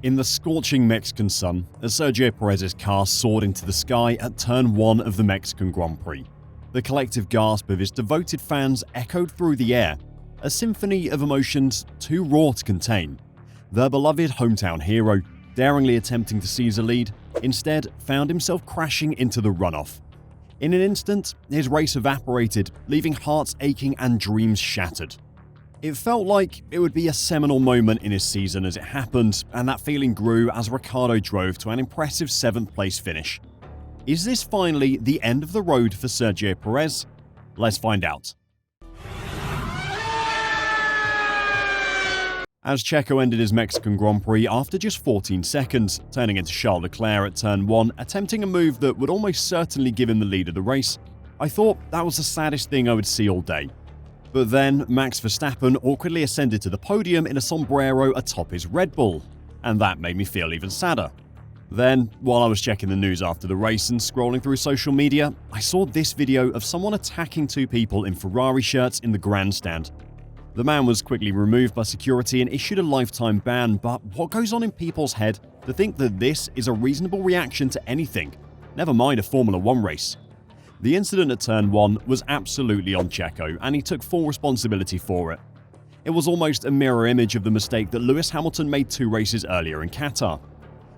In the scorching Mexican sun, as Sergio Perez's car soared into the sky at turn 1 of the Mexican Grand Prix, the collective gasp of his devoted fans echoed through the air, a symphony of emotions too raw to contain. The beloved hometown hero, daringly attempting to seize a lead, instead found himself crashing into the runoff. In an instant, his race evaporated, leaving hearts aching and dreams shattered. It felt like it would be a seminal moment in his season as it happened, and that feeling grew as Ricciardo drove to an impressive 7th place finish. Is this finally the end of the road for Sergio Perez? Let's find out. As Checo ended his Mexican Grand Prix after just 14 seconds, turning into Charles Leclerc at turn 1, attempting a move that would almost certainly give him the lead of the race, I thought that was the saddest thing I would see all day. But then, Max Verstappen awkwardly ascended to the podium in a sombrero atop his Red Bull, and that made me feel even sadder. Then, while I was checking the news after the race and scrolling through social media, I saw this video of someone attacking 2 people in Ferrari shirts in the grandstand. The man was quickly removed by security and issued a lifetime ban, but what goes on in people's head to think that this is a reasonable reaction to anything, never mind a Formula 1 race? The incident at turn 1 was absolutely on Checo, and he took full responsibility for it. It was almost a mirror image of the mistake that Lewis Hamilton made 2 races earlier in Qatar.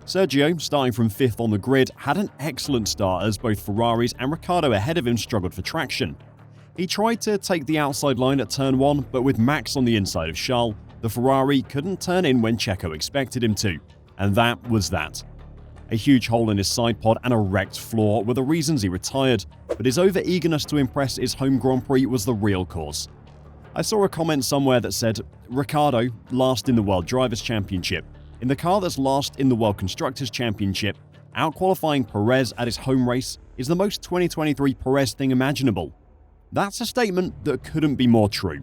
Sergio, starting from 5th on the grid, had an excellent start as both Ferraris and Ricciardo ahead of him struggled for traction. He tried to take the outside line at turn 1, but with Max on the inside of Charles, the Ferrari couldn't turn in when Checo expected him to, and that was that. A huge hole in his side pod and a wrecked floor were the reasons he retired, but his over-eagerness to impress his home Grand Prix was the real cause. I saw a comment somewhere that said, "Ricciardo, last in the World Drivers' Championship, in the car that's last in the World Constructors' Championship, out-qualifying Perez at his home race is the most 2023 Perez thing imaginable." That's a statement that couldn't be more true.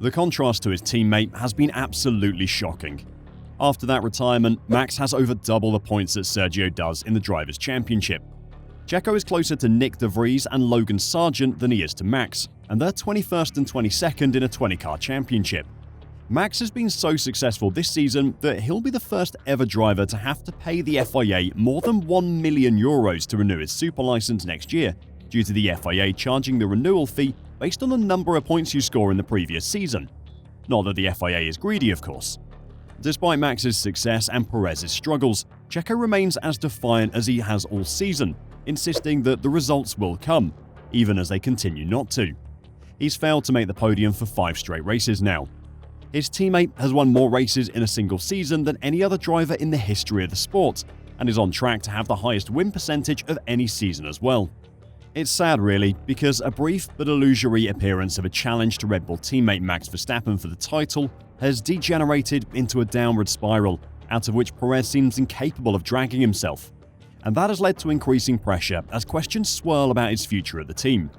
The contrast to his teammate has been absolutely shocking. After that retirement, Max has over double the points that Sergio does in the Drivers' Championship. Checo is closer to Nick De Vries and Logan Sargent than he is to Max, and they're 21st and 22nd in a 20-car championship. Max has been so successful this season that he'll be the first ever driver to have to pay the FIA more than €1 million to renew his super license next year, due to the FIA charging the renewal fee based on the number of points you score in the previous season. Not that the FIA is greedy, of course. Despite Max's success and Perez's struggles, Checo remains as defiant as he has all season, insisting that the results will come, even as they continue not to. He's failed to make the podium for 5 straight races now. His teammate has won more races in a single season than any other driver in the history of the sport, and is on track to have the highest win percentage of any season as well. It's sad really, because a brief but illusory appearance of a challenge to Red Bull teammate Max Verstappen for the title has degenerated into a downward spiral, out of which Perez seems incapable of dragging himself. And that has led to increasing pressure as questions swirl about his future at the team.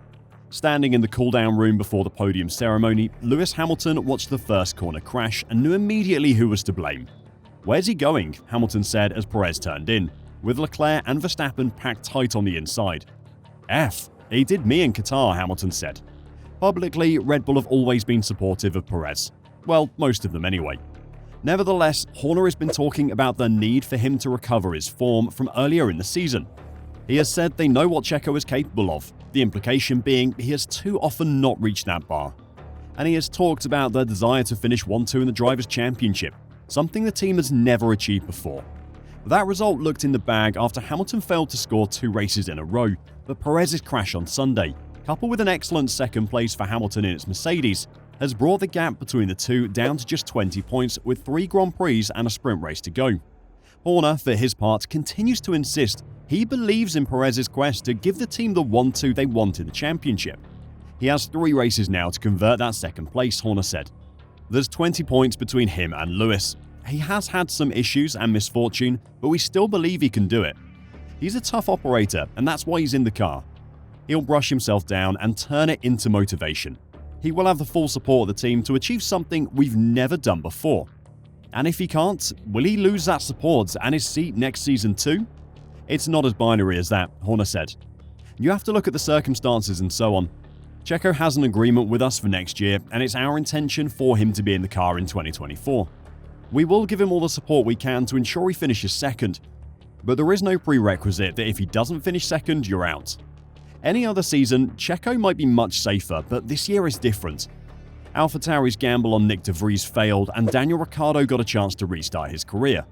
Standing in the cool-down room before the podium ceremony, Lewis Hamilton watched the first corner crash and knew immediately who was to blame. "Where's he going?" Hamilton said as Perez turned in, with Leclerc and Verstappen packed tight on the inside. "F, he did me in Qatar," Hamilton said. Publicly, Red Bull have always been supportive of Perez. Well, most of them anyway. Nevertheless, Horner has been talking about the need for him to recover his form from earlier in the season. He has said they know what Checo is capable of, the implication being he has too often not reached that bar. And he has talked about their desire to finish 1-2 in the Drivers' Championship, something the team has never achieved before. That result looked in the bag after Hamilton failed to score 2 races in a row, but Perez's crash on Sunday, coupled with an excellent 2nd place for Hamilton in its Mercedes, has brought the gap between the two down to just 20 points with 3 Grand Prix and a sprint race to go. Horner, for his part, continues to insist he believes in Perez's quest to give the team the 1-2 they want in the championship. He has 3 races now to convert that 2nd place, Horner said. There's 20 points between him and Lewis. He has had some issues and misfortune, but we still believe he can do it. He's a tough operator, and that's why he's in the car. He'll brush himself down and turn it into motivation. He will have the full support of the team to achieve something we've never done before. And if he can't, will he lose that support and his seat next season too? It's not as binary as that, Horner said. You have to look at the circumstances and so on. Checo has an agreement with us for next year, and it's our intention for him to be in the car in 2024. We will give him all the support we can to ensure he finishes second. But there is no prerequisite that if he doesn't finish second, you're out. Any other season, Checo might be much safer, but this year is different. AlphaTauri's gamble on Nick de Vries failed, and Daniel Ricciardo got a chance to restart his career.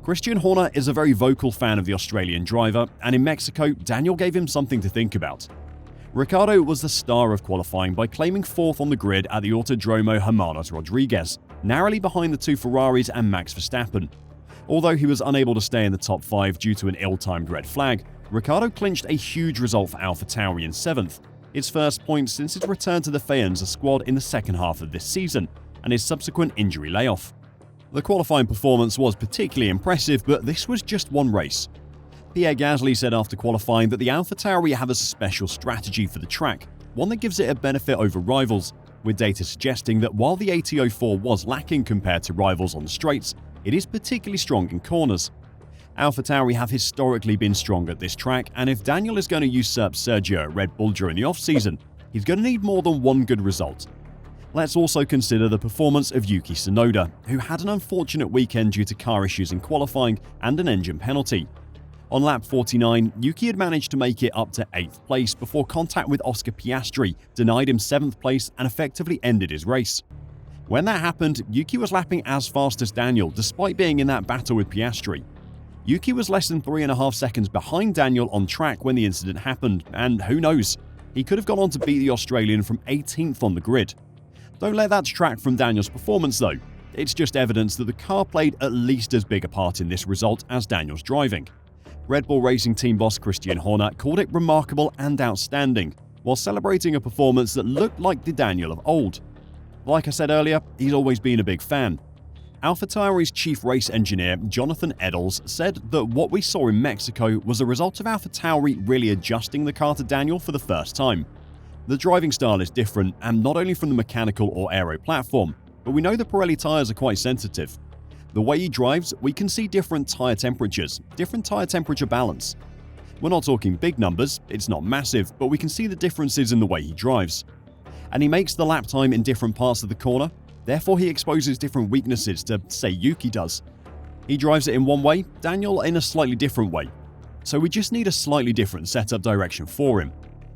Christian Horner is a very vocal fan of the Australian driver, and in Mexico, Daniel gave him something to think about. Ricciardo was the star of qualifying by claiming fourth on the grid at the Autodromo Hermanos Rodriguez, narrowly behind the two Ferraris and Max Verstappen. Although he was unable to stay in the top 5 due to an ill-timed red flag, Ricciardo clinched a huge result for AlphaTauri in 7th, its first point since his return to the Faenza squad in the second half of this season, and his subsequent injury layoff. The qualifying performance was particularly impressive, but this was just one race. Pierre Gasly said after qualifying that the AlphaTauri have a special strategy for the track, one that gives it a benefit over rivals, with data suggesting that while the AT04 was lacking compared to rivals on the straights, it is particularly strong in corners. AlphaTauri have historically been strong at this track, and if Daniel is going to usurp Sergio at Red Bull during the off-season, he's going to need more than one good result. Let's also consider the performance of Yuki Tsunoda, who had an unfortunate weekend due to car issues in qualifying and an engine penalty. On lap 49, Yuki had managed to make it up to 8th place before contact with Oscar Piastri denied him 7th place and effectively ended his race. When that happened, Yuki was lapping as fast as Daniel despite being in that battle with Piastri. Yuki was less than 3.5 seconds behind Daniel on track when the incident happened, and who knows, he could have gone on to beat the Australian from 18th on the grid. Don't let that detract from Daniel's performance though. It's just evidence that the car played at least as big a part in this result as Daniel's driving. Red Bull Racing team boss Christian Horner called it remarkable and outstanding, while celebrating a performance that looked like the Daniel of old. Like I said earlier, he's always been a big fan. AlphaTauri's chief race engineer Jonathan Eddles said that what we saw in Mexico was a result of AlphaTauri really adjusting the car to Daniel for the first time. The driving style is different, and not only from the mechanical or aero platform, but we know the Pirelli tyres are quite sensitive. The way he drives, we can see different tyre temperatures, different tyre temperature balance. We're not talking big numbers, it's not massive, but we can see the differences in the way he drives. And he makes the lap time in different parts of the corner, therefore he exposes different weaknesses to, say, Yuki does. He drives it in one way, Daniel in a slightly different way. So we just need a slightly different setup direction for him.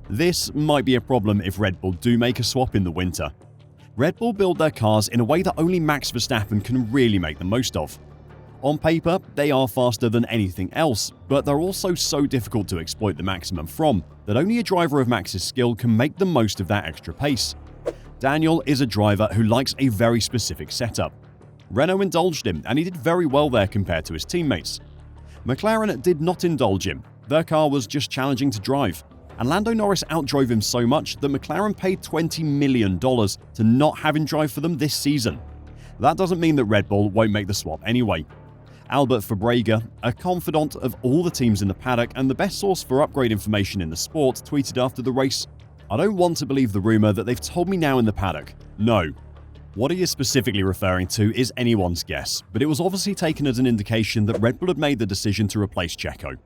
This might be a problem if Red Bull do make a swap in the winter. Red Bull build their cars in a way that only Max Verstappen can really make the most of. On paper, they are faster than anything else, but they're also so difficult to exploit the maximum from that only a driver of Max's skill can make the most of that extra pace. Daniel is a driver who likes a very specific setup. Renault indulged him, and he did very well there compared to his teammates. McLaren did not indulge him. Their car was just challenging to drive. And Lando Norris outdrove him so much that McLaren paid $20 million to not have him drive for them this season. That doesn't mean that Red Bull won't make the swap anyway. Albert Fabrega, a confidant of all the teams in the paddock and the best source for upgrade information in the sport, tweeted after the race, "I don't want to believe the rumour that they've told me now in the paddock. No. What he is specifically referring to is anyone's guess, but it was obviously taken as an indication that Red Bull had made the decision to replace Checo.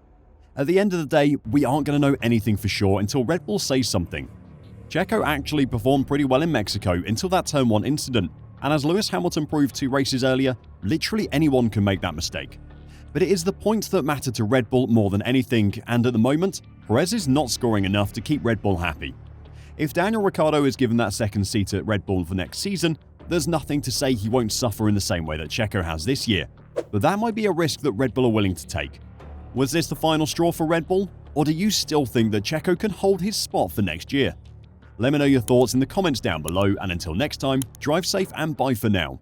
At the end of the day, we aren't going to know anything for sure until Red Bull says something. Checo actually performed pretty well in Mexico until that Turn 1 incident, and as Lewis Hamilton proved 2 races earlier, literally anyone can make that mistake. But it is the points that matter to Red Bull more than anything, and at the moment, Perez is not scoring enough to keep Red Bull happy. If Daniel Ricciardo is given that second seat at Red Bull for next season, there's nothing to say he won't suffer in the same way that Checo has this year, but that might be a risk that Red Bull are willing to take. Was this the final straw for Red Bull, or do you still think that Checo can hold his spot for next year? Let me know your thoughts in the comments down below, and until next time, drive safe and bye for now.